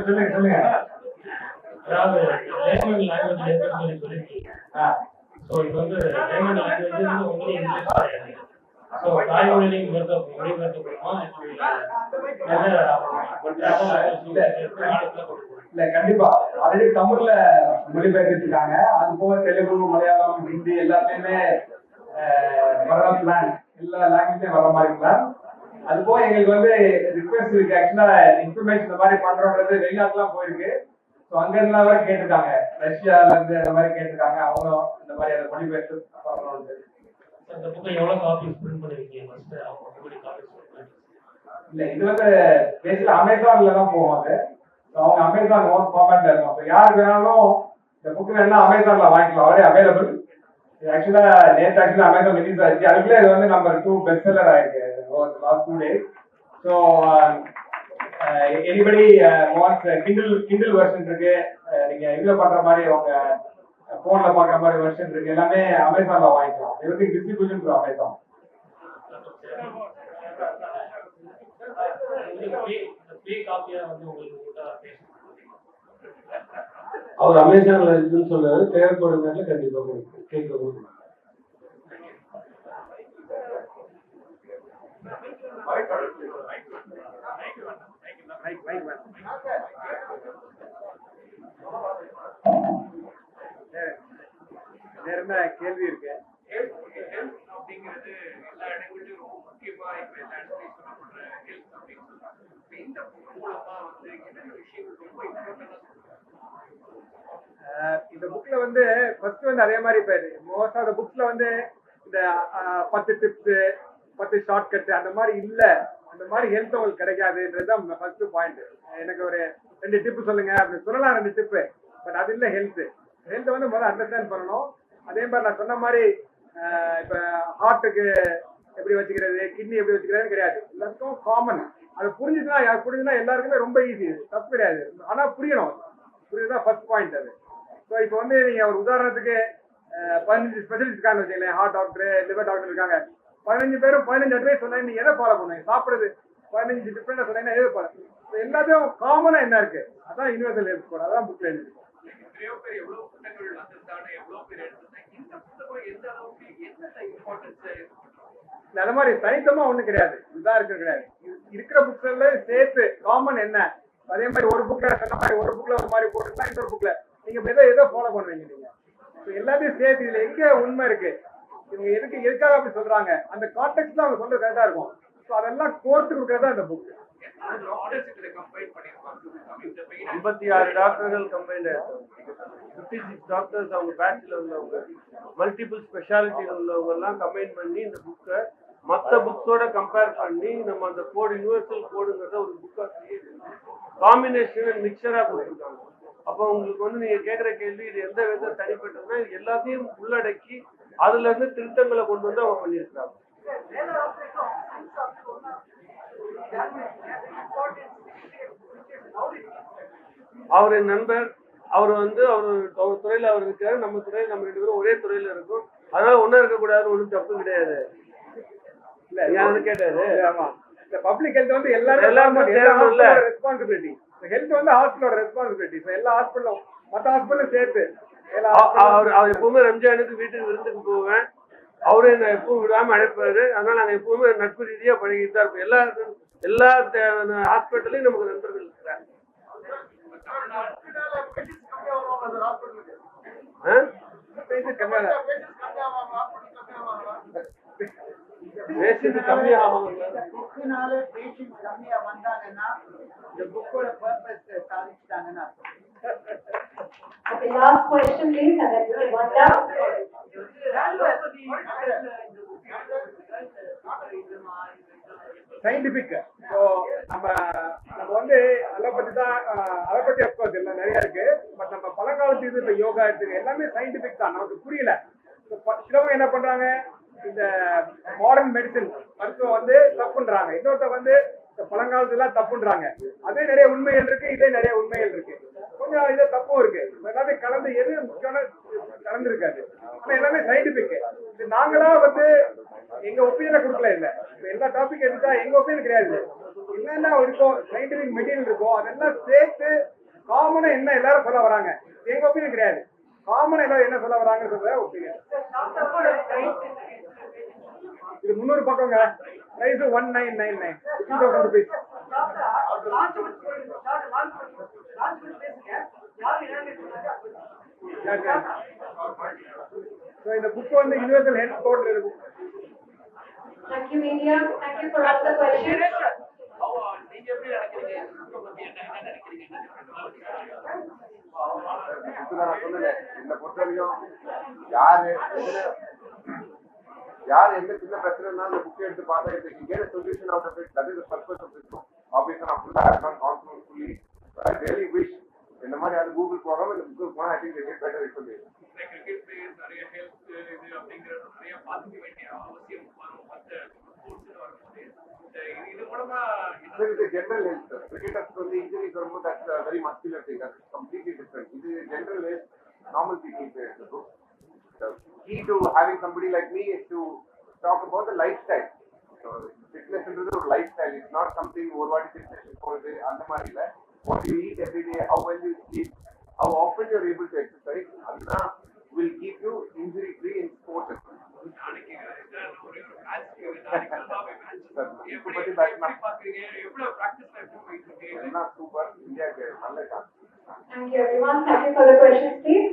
சொல்லுங்க சொல்லுங்க. அதாவது ஜெர்மன் லாங்குவேஜ் சொல்லிருக்கீங்க. ஸோ இது வந்து ஜெர்மன் லாங்குவேஜ் உங்களுக்கு இங்கிலீஷ் கிடையாது. ஸோ தாய்மொழியிலையும் மொழிபெயர்க்கப்படுமா? இல்ல கண்டிப்பா ஆல்ரெடி தமிழ்ல மொழிபெயர்த்திருக்காங்க. அது போக தெலுங்கு, மலையாளம், ஹிந்தி எல்லாத்துலயுமே வர பிளான், எல்லா லாங்குவேஜ்லயும் வர மாதிரி பிளான். அது போக எங்களுக்கு வந்து ரிக்வெஸ்ட் இருக்கு. ஆக்சுவலா இன்ஃபர்மேஷன் இந்த மாதிரி பண்றோன்றது வெளிநாட்டுலாம் போயிருக்கு. ஸோ அங்க இருந்தா வரை கேட்டிருக்காங்க, ரஷ்யால இருந்து அந்த மாதிரி கேட்டிருக்காங்க. அவங்களும் இந்த மாதிரி அதை மொழிபெயர்த்து பண்ணணும்னு. இந்த புக்கை எவ்வளவு காப்பீஸ் பிரிண்ட் பண்ணிருக்கீங்க? இல்ல இது வந்து பேசில அமேசான்ல தான் போகும். அது அவங்க அமேசான் ஓன் ஃபார்மேட்ல இருக்கும். ஸோ யாருக்கு வேணாலும் இந்த புக் வேணா அமேசான்ல வாங்கிக்கலாம். அவரே அவைலபிள். ஆக்சுவலா நேற்று ஆக்சுவலா அமேசான் ரிலீஸ் ஆயிடுச்சு. அதுக்குள்ளே இது வந்து நம்பர் 2 பெஸ்ட் செல்லர் ஆயிருக்கு last 2 days. So anybody what's Kindle version இருக்கு, நீங்க இதுல பண்ற மாதிரி உங்க போன்ல பாக்குற மாதிரி வெர்ஷன் இருக்கு, எல்லாமே அமேசான்ல வாங்கிக்கலாம். Everything distribution through Amazon. அவர் அமேசான்ல இருக்குன்னு சொல்றாரு. தேவைப்படும் நேரத்தில் கண்டிப்பா கேட்க கொடுக்கும். வேற என்ன கேள்வி இருக்கு? அப்படிங்கிறது எல்லா இடங்களிலும் ரொம்ப முக்கியமா இப்ப எல்லா இடத்துலையும் சொல்லப்படுற ஹெல்த் அப்படின்னு சொல்றாங்க. இந்த புக் மூலமா வந்து என்னென்ன விஷயங்கள் ரொம்ப இம்பார்ட்டன்டா இந்த புக்ல வந்து ஃபர்ஸ்ட் வந்து அதே மாதிரி இப்ப மோஸ்ட் ஆஃப் த புக்ஸ்ல வந்து இந்த 10 டிப்ஸ், 10 ஷார்ட் கட் அந்த மாதிரி இல்ல. அந்த மாதிரி ஹெல்த் உங்களுக்கு கிடைக்காதுன்றதுதான் ஃபர்ஸ்ட் பாயிண்ட். எனக்கு ஒரு 2 டிப் சொல்லுங்க அப்படின்னு சொல்லலாம், 2 டிப்பு. பட் அது இல்லை ஹெல்த். ஹெல்த்தை வந்து முதல்ல அண்டர்ஸ்டாண்ட் பண்ணணும். அதே மாதிரி நான் சொன்ன மாதிரி இப்ப ஹார்ட்டுக்கு எப்படி வச்சுக்கிறது, கிட்னி எப்படி வச்சுக்கிறதுன்னு கிடையாது. எல்லாத்துக்கும் காமன். அது புரிஞ்சுதுன்னா எல்லாருக்குமே ரொம்ப ஈஸி, தப்பு கிடையாது. ஆனா புரியணும். புரியுதுதான் ஃபர்ஸ்ட் பாயிண்ட் அது. ஸோ இப்போ வந்து நீங்க ஒரு உதாரணத்துக்கு 15 ஸ்பெஷலிஸ்ட் இருக்காங்க வச்சுக்கலேன். ஹார்ட் டாக்டர், லிவர் டாக்டர் இருக்காங்க. 15 பேரும் 15 அட்வைஸ் சொன்னா நீங்க எதை ஃபாலோ பண்ணுவீங்க? சாப்பிடுறது 15 டிஃப்ரெண்டா சொன்னீங்கன்னா எதை ஃபாலோ? எல்லாத்தையும் காமனா என்ன இருக்கு? அதான் யூனிவர்சல் ஹெல்த் கோட். அதான் புக்ல இருக்கு. எத்தனையோ பேர் எவ்வளவு புத்தகங்கள் வந்திருந்தாங்க, எவ்வளவு பேர் எடுத்திருந்தாங்க. இந்த புத்தகம் எந்த அளவுக்கு என்ன இம்பார்ட்டன்ஸ்? அந்த மாதிரி தனித்தமா ஒண்ணும் கிடையாது. இதுதான் இருக்கு கிடையாது. இருக்கிற புக்ஸ்ல சேர்த்து காமன் என்ன? அதே மாதிரி ஒரு புக்ல சொன்ன மாதிரி ஒரு புக்ல ஒரு மாதிரி போட்டுருந்தா இன்னொரு புக்ல நீங்க எதை ஃபாலோ பண்ணுவீங்க? நீங்க எல்லாத்தையும் சேர்த்து இதுல எங்க உண்மை இருக்கு, இவங்க எதுக்காக அப்படி சொல்றாங்க, அந்த கான்டெக்ட்ல அவங்க சொல்றது கரெக்டா இருக்கும். ஸோ அதெல்லாம் கோர்த்து கொடுக்கறதா இந்த புக். 56 டாக்டர்கள் கம்பைன்டு, 56 டாக்டர்ஸ் அவங்க பேட்ச்ல உள்ளவங்க, மல்டிபிள் ஸ்பெஷாலிட்டியில் உள்ளவங்க எல்லாம் கம்பைன் பண்ணி இந்த புக்கை மற்ற புக்ஸோட கம்பேர் பண்ணி நம்ம அந்த கோடு யூனிவர்சல் கோடுங்கிறத ஒரு புக்கா காம்பினேஷன் மிக்சரா கொடுத்துருக்காங்க. அப்போ உங்களுக்கு வந்து நீங்க கேட்குற கேள்வி இது எந்த விதத்தை தனிப்பட்டதுன்னா இது எல்லாத்தையும் உள்ளடக்கி அதுல இருந்து திருத்தங்களை கொண்டு வந்து அவங்க பண்ணியிருக்காங்க. அவர் என் நண்பர். அவர் வந்து அவர் துறையில அவர் இருக்காரு, நம்ம துறையில நம்ம 2 பேரும் ஒரே துறையில இருக்கும். அதனால ஒன்னும் இருக்கக்கூடாது, ஒன்றும் தப்பு கிடையாது. இல்ல யாரு கேட்டாரு? ஆமா, இந்த பப்ளிக் ஹெல்த் வந்து எல்லாரும் ரெஸ்பான்சிபிலிட்டி. ஹெல்த் வந்து ஹாஸ்பிட்டலோட ரெஸ்பான்சிபிலிட்டி. எல்லா ஹாஸ்பிட்டலும் மற்ற ஹாஸ்பிட்டலும் சேர்த்து அவர் எப்பவுமே ரம்ஜானுக்கு வீட்டுக்கு விருந்துக்கு போவேன். அவரு என்ன எப்பவும் விடாம அழைப்பாரு. அதனால நாங்க எப்பவுமே நட்பு ரீதியா பழகிட்டு தான் இருப்போம். எல்லா ஹாஸ்பிட்டலையும் நமக்கு நண்பர்கள் இருக்கிறாங்க. பேசிட்டு கம்மியாகும். கம்மியா வந்தாங்கன்னா இந்த புக்கோட purpose சாதிச்சிட்டாங்கன்னா. Okay, last question please, and then we will wind up. Scientific. So நம்ம வந்து அலோபதி அப்கோர்ஸ் எல்லாம் நிறைய இருக்கு. பட் நம்ம பழங்காலத்து இது இப்போ யோகா எடுத்துக்க எல்லாமே சயின்டிபிக் தான். நமக்கு புரியல. சிலவங்க என்ன பண்றாங்க, இந்த மாடர்ன் மெடிசன் மருத்துவம் வந்து தப்புன்றாங்க. இன்னொருத்த வந்து பழங்காலத்துல தப்புன்றாங்க. அதே நிறைய உண்மைகள் இருக்கு, இதே நிறைய உண்மைகள் இருக்கு. கொஞ்சம் இதே தப்பும் இருக்கு. எல்லாத்தையும் கலந்து எது முக்கியமான கலந்து இருக்காது. ஆனா எல்லாமே சயின்டிபிக். நாங்களா வந்து எங்க ஒப்பீனியனை கொடுக்கல. இல்ல எல்லா டாபிக் எடுத்தா எங்க ஒப்பீனியன் கிடையாது. என்னென்ன இருக்கோ சயின்டிபிக் மெட்டீரியல் இருக்கோ அதெல்லாம் சேர்த்து காமனா என்ன எல்லாரும் சொல்ல வராங்க. எங்க ஒப்பீனியன் கிடையாது. காமனா எல்லாரும் என்ன சொல்ல வராங்கன்னு சொல்ற ஒப்பீனியன். இது 300 பக்கங்க. Price 1999 $15,000 rupees. So இந்த புக் வந்து யுனிவர்சல் ஹெல்த் கோட்ல இருக்கும். Thank you, media. Thank you for all the questions. நீங்க எப்படி நினைக்கிறீங்க புக்கை பத்தி என்ன நினைக்கிறீங்க? நான் சொன்னேன் இந்த பொறுத்தவரையும் யார் எந்த சின்ன பிரச்சனைனா அந்த புக் எடுத்து பார்த்தா you get a solution out of it. That is the purpose of this book. Obviously நான் full I have not gone through fully, but I really wish இந்த மாதிரி அது கூகுள் போகாம இந்த புக்கு போனா I think they get better information. Cricket players நிறைய health இது அப்படிங்கிறது நிறைய பார்த்துக்க வேண்டிய அவசியம் வரும் மற்ற ஸ்போர்ட்ஸ்னு வரும்போது இது மூலமா This is general health. Cricketers வந்து injuries வரும்போது that's a very muscular thing. That's completely different. இது general health, normal people say the book. The key to having somebody like me is to talk about the lifestyle. So fitness is a lifestyle. It's not something ஒரு வாட்டி fitness போறது அந்த மாதிரி இல்ல. What you eat every day, how well you sleep, how often you are able to exercise, அதுதான் will keep you injury free in sports. நாளைக்கு ஒரு match நாளைக்கு மேட்ச் எப்படி பாக்குறீங்க? எவ்வளவு பிராக்டிஸ்ல எப்படி போயிட்டு இருக்கு? எல்லாம் சூப்பர். இந்தியாவுக்கு நல்ல chance. Thank you, everyone. Thank you for the questions, please.